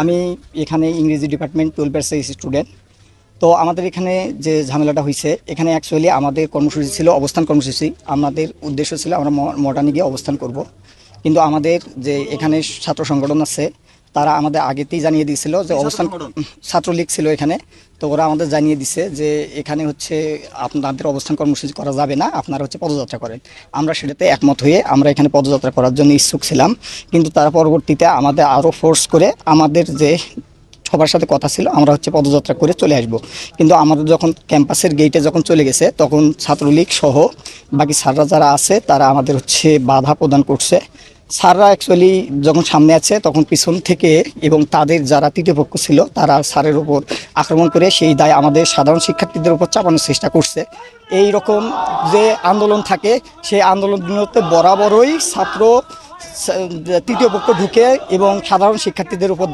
আমি এখানে ইংরেজি ডিপার্টমেন্ট 12 এর স্টুডেন্ট। তো আমাদের এখানে যে ঝামেলাটা হয়েছে, এখানে অ্যাকচুয়ালি আমাদের কর্মসূচি ছিল অবস্থান কর্মসূচি। আমাদের উদ্দেশ্য ছিল আমরা মডার্নে গিয়ে অবস্থান করব। কিন্তু আমাদের যে এখানে ছাত্র সংগঠন আছে, তারা আমাদের আগেতেই জানিয়ে দিয়েছিল যে অবস্থান, ছাত্রলীগ ছিল এখানে। তো ওরা আমাদের জানিয়ে দিছে যে এখানে হচ্ছে আপনাদের অবস্থান কর্মসূচি করা যাবে না, আপনারা হচ্ছে পদযাত্রা করেন। আমরা সেটাতে একমত হয়ে আমরা এখানে পদযাত্রা করার জন্য ইচ্ছুক ছিলাম। কিন্তু তারা পরবর্তীতে আমাদের আরও ফোর্স করে, আমাদের যে সবার সাথে কথা ছিল আমরা হচ্ছে পদযাত্রা করে চলে আসব। কিন্তু আমাদের যখন ক্যাম্পাসের গেটে যখন চলে গেছে, তখন ছাত্রলীগ সহ বাকি স্যাররা যারা আছে তারা আমাদের হচ্ছে বাধা প্রদান করছে। স্যাররা অ্যাকচুয়ালি যখন সামনে আছে, তখন পিছন থেকে এবং তাদের যারা তৃতীয় পক্ষ ছিল তারা স্যারের উপর আক্রমণ করে সেই দায় আমাদের সাধারণ শিক্ষার্থীদের উপর চাপানোর চেষ্টা করছে। এই রকম যে আন্দোলন থাকে, সেই আন্দোলনগুলোতে বরাবরই তৃতীয় পক্ষ ঢুকে এবং সাধারণ শিক্ষার্থীদের উপর